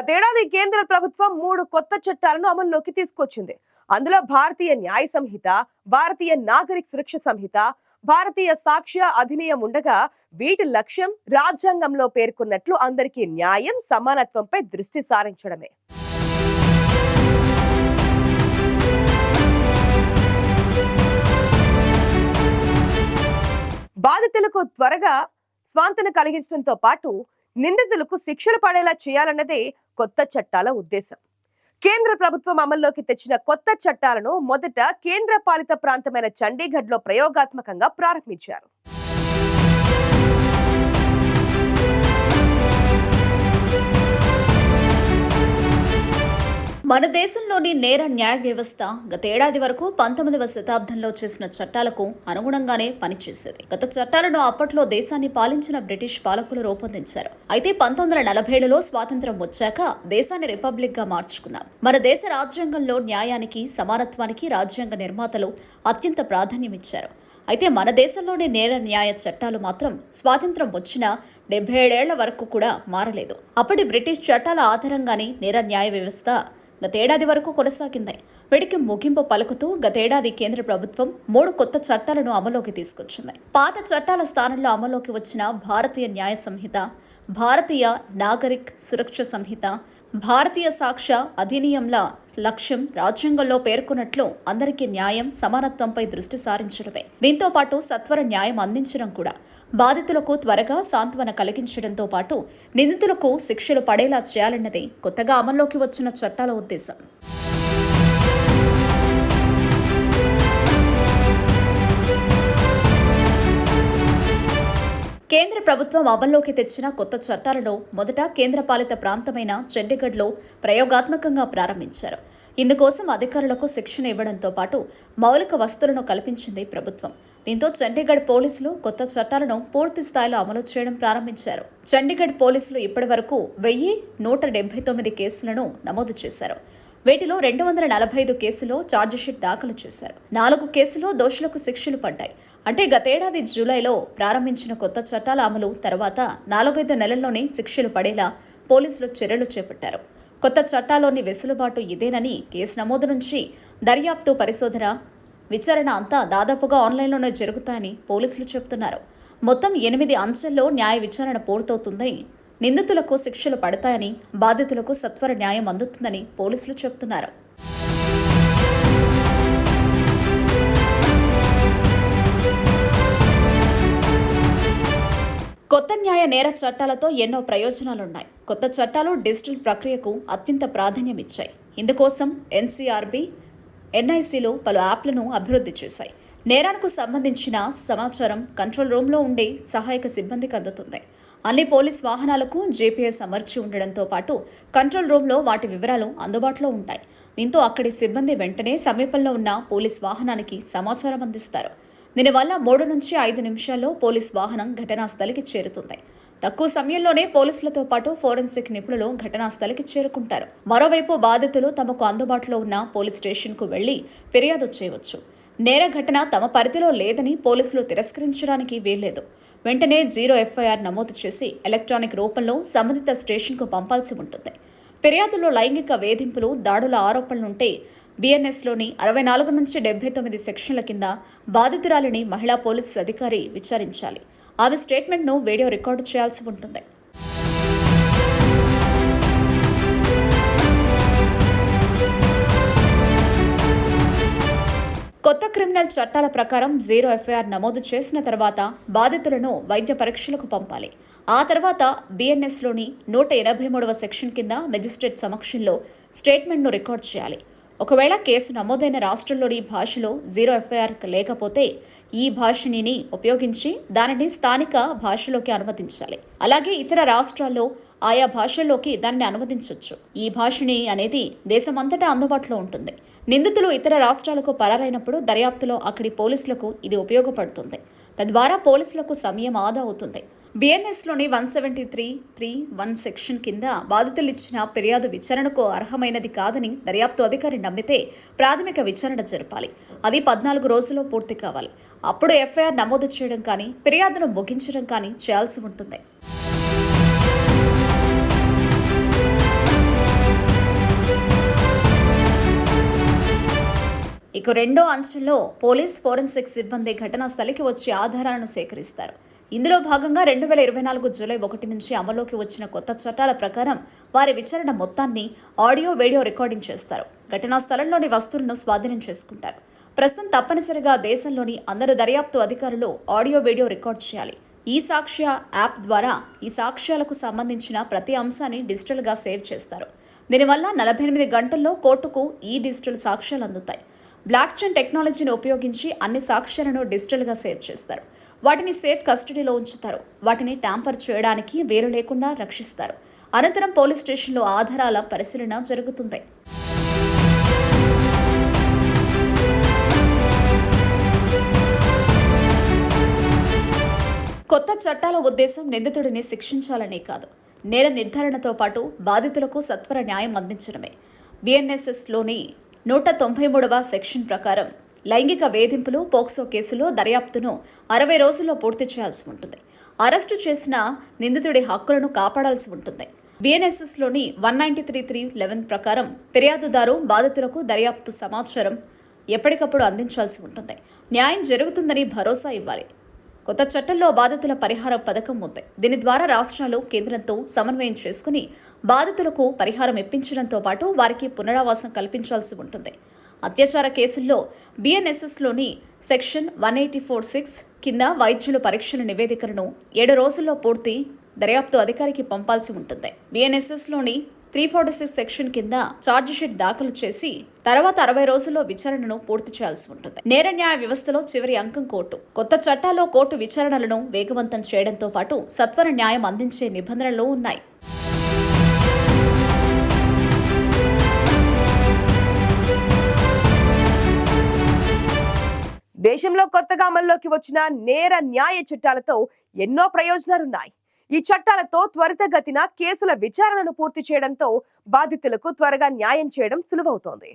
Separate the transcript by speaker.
Speaker 1: గతేడాది కేంద్ర ప్రభుత్వం 3 కొత్త చట్టాలను అమల్లోకి తీసుకొచ్చింది. అందులో భారతీయ న్యాయ సంహిత, భారతీయ నాగరిక సురక్ష సంహిత, భారతీయ సాక్ష్య అధినియం ఉండగా వీటి లక్ష్యం రాజ్యాంగంలో పేర్కొన్నట్లు అందరికీ న్యాయం, సమానత్వంపై దృష్టి సారించడమే. బాధితులకు త్వరగా స్వాంతన కలిగించడంతో పాటు నిందితులకు శిక్షలు పడేలా చేయాలన్నదే కొత్త చట్టాల ఉద్దేశం. కేంద్ర ప్రభుత్వం అమల్లోకి తెచ్చిన కొత్త చట్టాలను మొదట కేంద్ర పాలిత ప్రాంతమైన చండీగఢ్ లో ప్రయోగాత్మకంగా ప్రారంభించారు.
Speaker 2: మన దేశంలోని నేర న్యాయ వ్యవస్థ గతేడాది వరకు 19వ శతాబ్దంలో చేసిన చట్టాలకు అనుగుణంగానే పనిచేసేది. గత చట్టాలను అప్పట్లో దేశాన్ని పాలించిన బ్రిటిష్ పాలకులు రూపొందించారు. అయితే 1947లో స్వాతంత్ర్యం వచ్చాక దేశాన్ని రిపబ్లిక్ గా మార్చుకున్నాం. మన దేశ రాజ్యాంగంలో న్యాయానికి, సమానత్వానికి రాజ్యాంగ నిర్మాతలు అత్యంత ప్రాధాన్యమిచ్చారు. అయితే మన దేశంలోని నేర న్యాయ చట్టాలు మాత్రం స్వాతంత్ర్యం వచ్చిన 77 ఏళ్ల వరకు కూడా మారలేదు. అప్పటి బ్రిటిష్ చట్టాల ఆధారంగానే నేర న్యాయ వ్యవస్థ గతేడాది వరకు కొనసాగింది. వీటికి ముగింపు పలుకుతూ గతేడాది కేంద్ర ప్రభుత్వం 3 కొత్త చట్టాలను అమల్లోకి తీసుకొచ్చింది. పాత చట్టాల స్థానంలో అమల్లోకి వచ్చిన భారతీయ న్యాయ సంహిత, భారతీయ నాగరిక్ సురక్ష సంహిత, భారతీయ సాక్ష్య అధినియంల లక్ష్యం రాజ్యాంగంలో పేర్కొన్నట్లు అందరికీ న్యాయం, సమానత్వంపై దృష్టి సారించడమే. దీంతో పాటు సత్వర న్యాయం అందించడం కూడా. బాధితులకు త్వరగా సాంత్వన కలిగించడంతో పాటు నిందితులకు శిక్షలు పడేలా చేయాలన్నదే కొత్తగా అమల్లోకి వచ్చిన చట్టాల ఉద్దేశం. కేంద్ర ప్రభుత్వం అమల్లోకి తెచ్చిన కొత్త చట్టాలను మొదట కేంద్రపాలిత ప్రాంతమైన చండీగఢ్లో ప్రయోగాత్మకంగా ప్రారంభించారు. ఇందుకోసం అధికారులకు శిక్షణ ఇవ్వడంతో పాటు మౌలిక వసతులను కల్పించింది ప్రభుత్వం. దీంతో చండీగఢ్ పోలీసులు కొత్త చట్టాలను పూర్తి స్థాయిలో అమలు చేయడం ప్రారంభించారు. చండీగఢ్ పోలీసులు ఇప్పటి వరకు 1179 కేసులను నమోదు చేశారు. వీటిలో 245 కేసులో ఛార్జిషీట్ దాఖలు చేశారు. 4 కేసులో దోషులకు శిక్షలు పడ్డాయి. అంటే గతేడాది జూలైలో ప్రారంభించిన కొత్త చట్టాల అమలు తర్వాత 4-5 నెలల్లోనే శిక్షలు పడేలా పోలీసులు చర్యలు చేపట్టారు. కొత్త చట్టాల్లోని వెసులుబాటు ఇదేనని కేసు నమోదు నుంచి దర్యాప్తు, పరిశోధన, విచారణ అంతా దాదాపుగా ఆన్లైన్లోనే జరుగుతాయని పోలీసులు చెబుతున్నారు. మొత్తం 8 అంచెల్లో న్యాయ విచారణ పూర్తవుతుందని, నిందితులకు శిక్షలు పడతాయని, బాధితులకు సత్వర న్యాయం అందుతుందని పోలీసులు చెబుతున్నారు. కొత్త న్యాయ నేర చట్టాలతో ఎన్నో ప్రయోజనాలున్నాయి. కొత్త చట్టాలు డిజిటల్ ప్రక్రియకు అత్యంత ప్రాధాన్యమిచ్చాయి. ఇందుకోసం ఎన్సీఆర్బీ, ఎన్ఐసీలు పలు యాప్లను అభివృద్ధి చేశాయి. నేరానికి సంబంధించిన సమాచారం కంట్రోల్ రూమ్లో ఉండే సహాయక సిబ్బందికి అందుతుంది. అన్ని పోలీస్ వాహనాలకు జీపీఎస్ అమర్చి ఉండడంతో పాటు కంట్రోల్ రూమ్లో వాటి వివరాలు అందుబాటులో ఉంటాయి. దీంతో అక్కడి సిబ్బంది వెంటనే సమీపంలో ఉన్న పోలీస్ వాహనానికి సమాచారం అందిస్తారు. దీనివల్ల 3 నుంచి 5 నిమిషాల్లో పోలీస్ వాహనం ఘటనా స్థలికి చేరుతుంది. తక్కువ సమయంలోనే పోలీసులతో పాటు ఫోరెన్సిక్ నిపుణులు ఘటనా స్థలికి చేరుకుంటారు. మరోవైపు బాధితులు తమకు అందుబాటులో ఉన్న పోలీస్ స్టేషన్కు వెళ్లి ఫిర్యాదు చేయవచ్చు. నేర ఘటన తమ పరిధిలో లేదని పోలీసులు తిరస్కరించడానికి వీల్లేదు. వెంటనే 0 ఎఫ్ఐఆర్ నమోదు చేసి ఎలక్ట్రానిక్ రూపంలో సంబంధిత స్టేషన్కు పంపాల్సి ఉంటుంది. ఫిర్యాదులో లైంగిక వేధింపులు, దాడుల ఆరోపణలుంటే బిఎన్ఎస్లోని 64 నుంచి 79 సెక్షన్ల కింద బాధితురాలిని మహిళా పోలీసు అధికారి విచారించాలి. ఆమె స్టేట్మెంట్ను వీడియో రికార్డు చేయాల్సి ఉంటుంది. కొత్త క్రిమినల్ చట్టాల ప్రకారం 0 ఎఫ్ఐఆర్ నమోదు చేసిన తర్వాత బాధితులను వైద్య పరీక్షలకు పంపాలి. ఆ తర్వాత బిఎన్ఎస్లోని 183వ సెక్షన్ కింద మెజిస్ట్రేట్ సమక్షంలో స్టేట్మెంట్ను రికార్డు చేయాలి. ఒకవేళ కేసు నమోదైన రాష్ట్రంలోని భాషలో 0 ఎఫ్ఐఆర్ లేకపోతే ఈ భాషని ఉపయోగించి దానిని స్థానిక భాషలోకి అనువదించాలి. అలాగే ఇతర రాష్ట్రాల్లో ఆయా భాషల్లోకి దానిని అనువదించవచ్చు. ఈ భాషని అనేది దేశమంతటా అందుబాటులో ఉంటుంది. నిందితులు ఇతర రాష్ట్రాలకు పరారైనప్పుడు దర్యాప్తులో అక్కడి పోలీసులకు ఇది ఉపయోగపడుతుంది. తద్వారా పోలీసులకు సమయం ఆదా అవుతుంది. బిఎన్ఎస్లోని 173(3)(1) సెక్షన్ కింద బాధితులు ఇచ్చిన ఫిర్యాదు విచారణకు అర్హమైనది కాదని దర్యాప్తు అధికారి నమ్మితే ప్రాథమిక విచారణ జరపాలి. అది 14 రోజుల్లో పూర్తి కావాలి. అప్పుడు ఎఫ్ఐఆర్ నమోదు చేయడం కానీ ఫిర్యాదును ముగించడం కానీ చేయాల్సి ఉంటుంది. ఇక రెండో అంచెలో పోలీస్ ఫోరెన్సిక్ సిబ్బంది ఘటనా స్థలికి వచ్చి ఆధారాలను సేకరిస్తారు. ఇందులో భాగంగా 2024 జూలై 1 నుంచి అమల్లోకి వచ్చిన కొత్త చట్టాల ప్రకారం వారి విచారణ మొత్తాన్ని ఆడియో వీడియో రికార్డింగ్ చేస్తారు. ఘటనా స్థలంలోని వస్తువులను స్వాధీనం చేసుకుంటారు. ప్రస్తుతం తప్పనిసరిగా దేశంలోని అందరు దర్యాప్తు అధికారులు ఆడియో వీడియో రికార్డ్ చేయాలి. ఈ సాక్ష్య యాప్ ద్వారా ఈ సాక్ష్యాలకు సంబంధించిన ప్రతి అంశాన్ని డిజిటల్గా సేవ్ చేస్తారు. దీనివల్ల 48 గంటల్లో కోర్టుకు ఈ డిజిటల్ సాక్ష్యాలు అందుతాయి. బ్లాక్ చైన్ టెక్నాలజీని ఉపయోగించి అన్ని సాక్ష్యాలను డిజిటల్గా సేవ్ చేస్తారు. వాటిని సేఫ్ కస్టడీలో ఉంచుతారు. వాటిని ట్యాంపర్ చేయడానికి వీలు లేకుండా రక్షిస్తారు. అనంతరం పోలీస్ స్టేషన్లో ఆధారాల పరిశీలన జరుగుతుంది. కొత్త చట్టాల ఉద్దేశం నిందితుడిని శిక్షించాలనే కాదు, నేర నిర్ధారణతో పాటు బాధితులకు సత్వర న్యాయం అందించడమే. బిఎన్ఎస్ఎస్లోని 193వ సెక్షన్ ప్రకారం లైంగిక వేధింపులు పోక్సో కేసులో దర్యాప్తును 60 రోజుల్లో పూర్తి చేయాల్సి ఉంటుంది. అరెస్టు చేసిన నిందితుడి హక్కులను కాపాడాల్సి ఉంటుంది. బిఎన్ఎస్ఎస్లోని 193(3)(11) ప్రకారం ఫిర్యాదుదారు బాధితులకు దర్యాప్తు సమాచారం ఎప్పటికప్పుడు అందించాల్సి ఉంటుంది. న్యాయం జరుగుతుందని భరోసా ఇవ్వాలి. కొత్త చట్టంలో బాధితుల పరిహార పథకం ఉంది. దీని ద్వారా రాష్ట్రాలు కేంద్రంతో సమన్వయం చేసుకుని బాధితులకు పరిహారం ఇప్పించడంతో పాటు వారికి పునరావాసం కల్పించాల్సి ఉంటుంది. అత్యాచార కేసుల్లో బిఎన్ఎస్ఎస్లోని సెక్షన్ 184(6) కింద వైద్యులు పరీక్షల నివేదికలను 7 రోజుల్లో పూర్తి దర్యాప్తు అధికారికి పంపాల్సి ఉంటుంది. బిఎన్ఎస్ఎస్లోని 346 సెక్షన్ కింద ఛార్జిషీట్ దాఖలు చేసి తర్వాత 60 రోజుల్లో విచారణను పూర్తి చేయాల్సి ఉంటుంది. నేర న్యాయ వ్యవస్థలో చివరి అంకం కోర్టు. కొత్త చట్టాల్లో కోర్టు విచారణలను వేగవంతం చేయడంతో పాటు సత్వర న్యాయం అందించే నిబంధనలు ఉన్నాయి.
Speaker 1: దేశంలో కొత్తగా అమల్లోకి వచ్చిన నేర న్యాయ చట్టాలతో ఎన్నో ప్రయోజనాలున్నాయి. ఈ చట్టాలతో త్వరితగతిన కేసుల విచారణను పూర్తి చేయడంతో బాధితులకు త్వరగా న్యాయం చేయడం సులువవుతోంది.